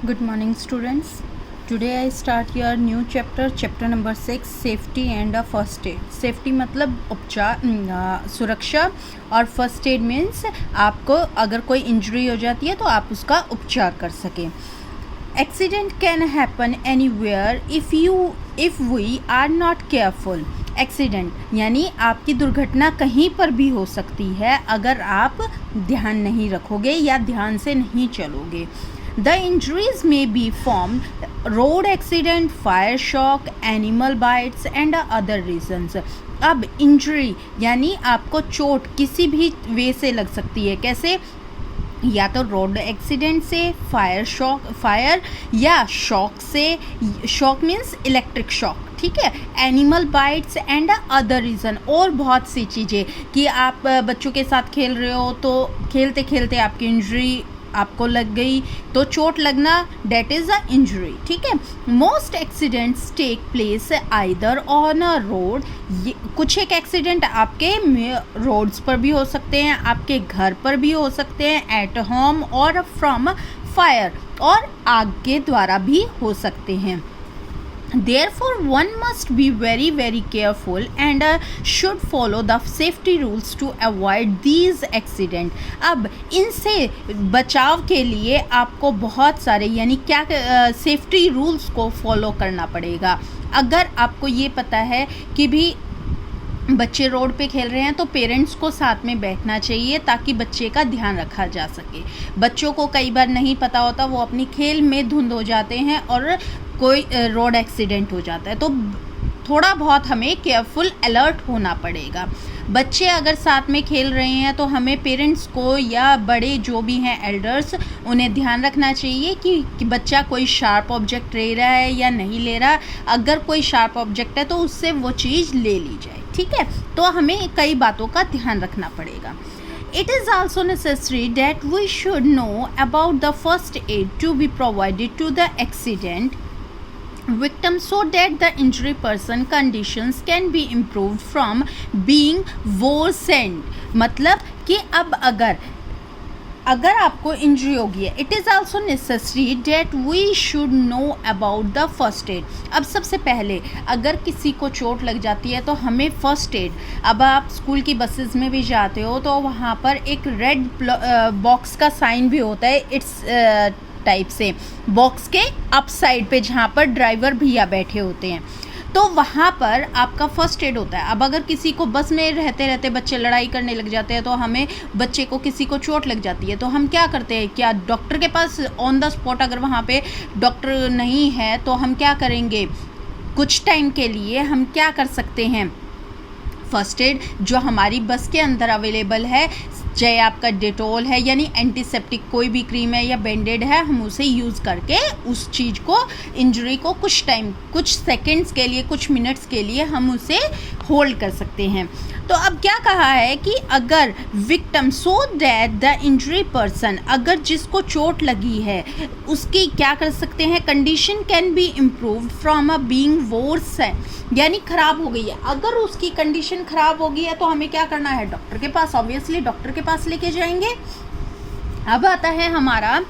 Good morning, students. Today I start your new chapter number 6, safety and first aid. Safety मतलब उपचार सुरक्षा, और first aid means आपको अगर कोई इंजरी हो जाती है तो आप उसका उपचार कर सकें. Accident can happen anywhere if we are not careful. Accident यानी आपकी दुर्घटना कहीं पर भी हो सकती है अगर आप ध्यान नहीं रखोगे या ध्यान से नहीं चलोगे. The injuries may be from road accident, fire shock, animal bites and other reasons. अब इंजरी यानी आपको चोट किसी भी वे से लग सकती है. कैसे? या तो रोड एक्सीडेंट से, फायर या शॉक से. शॉक मीन्स इलेक्ट्रिक शॉक, ठीक है. Animal bytes and other reason, और बहुत सी चीज़ें कि आप बच्चों के साथ खेल रहे हो तो खेलते खेलते आपकी इंजरी आपको लग गई, तो चोट लगना डेट इज़ अ इंजरी, ठीक है. Most accidents take place either on a road. कुछ एक एक्सीडेंट आपके रोड्स पर भी हो सकते हैं, आपके घर पर भी हो सकते हैं, एट होम और फ्रॉम फायर, और आग के द्वारा भी हो सकते हैं. Therefore, one must be very very careful and should follow the safety rules to avoid these accident. अब इनसे बचाव के लिए आपको बहुत सारे यानी क्या सेफ्टी रूल्स को फॉलो करना पड़ेगा. अगर आपको ये पता है कि भी बच्चे रोड पे खेल रहे हैं तो पेरेंट्स को साथ में बैठना चाहिए ताकि बच्चे का ध्यान रखा जा सके. बच्चों को कई बार नहीं पता होता, वो अपनी खेल में धुंध हो जाते हैं और कोई रोड एक्सीडेंट हो जाता है, तो थोड़ा बहुत हमें केयरफुल अलर्ट होना पड़ेगा. बच्चे अगर साथ में खेल रहे हैं तो हमें पेरेंट्स को या बड़े जो भी हैं एल्डर्स, उन्हें ध्यान रखना चाहिए कि बच्चा कोई शार्प ऑब्जेक्ट ले रहा है या नहीं ले रहा. अगर कोई शार्प ऑब्जेक्ट है तो उससे वो चीज़ ले ली जाए, ठीक है. तो हमें कई बातों का ध्यान रखना पड़ेगा. It is also necessary that we should know about the first aid to be provided to the accident victim so that the injury person conditions can be improved from being worsened. मतलब कि अब अगर आपको injury होगी है, it is also necessary that we should know about the first aid. अब सबसे पहले अगर किसी को चोट लग जाती है तो हमें फर्स्ट एड, अब आप स्कूल की बसेस में भी जाते हो तो वहाँ पर एक रेड बॉक्स का साइन भी होता है, इट्स टाइप से बॉक्स के अप साइड पे जहाँ पर ड्राइवर भैया बैठे होते हैं, तो वहाँ पर आपका फर्स्ट एड होता है. अब अगर किसी को बस में रहते रहते बच्चे लड़ाई करने लग जाते हैं तो हमें बच्चे को किसी को चोट लग जाती है तो हम क्या करते हैं, क्या डॉक्टर के पास ऑन द स्पॉट अगर वहाँ पे डॉक्टर नहीं है तो हम क्या करेंगे, कुछ टाइम के लिए हम क्या कर सकते हैं, फर्स्ट एड जो हमारी बस के अंदर अवेलेबल है, चाहे आपका डेटॉल है यानी एंटीसेप्टिक कोई भी क्रीम है या बैंडेड है, हम उसे यूज़ करके उस चीज़ को, इंजरी को कुछ टाइम, कुछ सेकंड्स के लिए, कुछ मिनट्स के लिए हम उसे होल्ड कर सकते हैं. तो अब क्या कहा है कि अगर victim so that the injury person, अगर जिसको चोट लगी है उसकी क्या कर सकते हैं, condition can be improved from a being worse, यानी ख़राब हो गई है. अगर उसकी कंडीशन ख़राब हो गई है तो हमें क्या करना है, डॉक्टर के पास, ऑब्वियसली डॉक्टर के पास लेके जाएंगे. अब आता है हमारा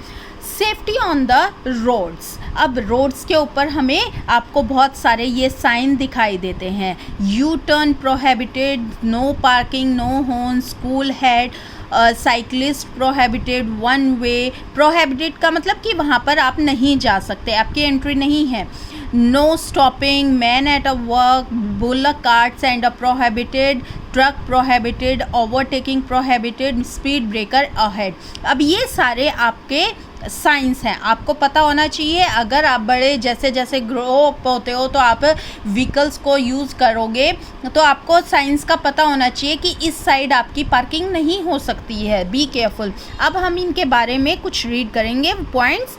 सेफ्टी ऑन द रोड्स. अब रोड्स के ऊपर हमें आपको बहुत सारे ये साइन दिखाई देते हैं. U turn prohibited, no parking, no horn, school head, cyclist prohibited, one way. Prohibited का मतलब कि वहाँ पर आप नहीं जा सकते, आपकी एंट्री नहीं है. No stopping, man at a work, bullock carts and a prohibited, truck prohibited, overtaking prohibited, speed breaker ahead. अब ये सारे आपके साइंस हैं, आपको पता होना चाहिए. अगर आप बड़े जैसे जैसे ग्रो अप होते हो तो आप व्हीकल्स को यूज़ करोगे तो आपको साइंस का पता होना चाहिए कि इस साइड आपकी पार्किंग नहीं हो सकती है, बी केयरफुल. अब हम इनके बारे में कुछ रीड करेंगे points.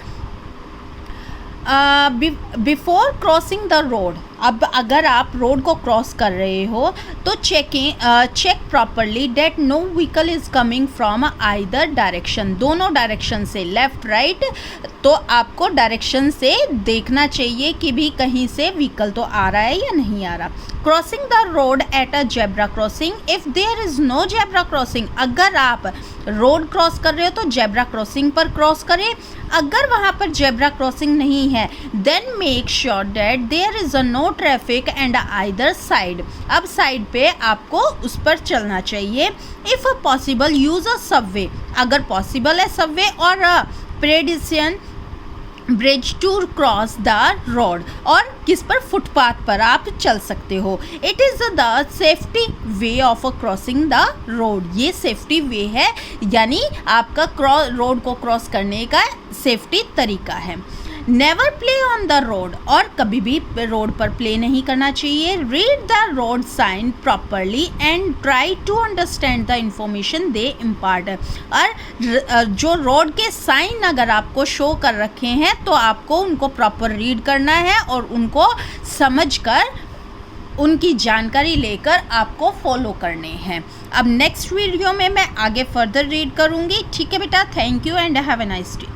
Before crossing the road, अब अगर आप रोड को क्रॉस कर रहे हो तो check properly that no vehicle is coming from either direction, दोनों डायरेक्शन से, लेफ़्ट राइट। तो आपको डायरेक्शन से देखना चाहिए कि भी कहीं से व्हीकल तो आ रहा है या नहीं आ रहा। Crossing the road at a zebra crossing, if there is no zebra crossing, अगर आप रोड क्रॉस कर रहे हो तो जेब्रा क्रॉसिंग पर क्रॉस करें। अगर वहाँ पर जेब्रा क्रॉसिंग नहीं है then make sure that there is a no traffic and either side, अब साइड पे आपको उस पर चलना चाहिए। If possible use a subway, अगर पॉसिबल है सबवे और pedestrian bridge to cross the road, और किस पर, फुटपाथ पर आप चल सकते हो। It is the safety way of crossing the road, ये सेफ्टी वे है, यानी आपका रोड को क्रॉस करने का सेफ्टी तरीका है। Never play on the road, और कभी भी रोड पर प्ले नहीं करना चाहिए। Read the road sign properly and try to understand the information they impart, और जो रोड के साइन अगर आपको शो कर रखे हैं तो आपको उनको प्रॉपर रीड करना है और उनको समझकर उनकी जानकारी लेकर आपको फॉलो करने हैं। अब नेक्स्ट वीडियो में मैं आगे फर्दर रीड करूँगी। ठीक है बेटा, thank you and have a nice day.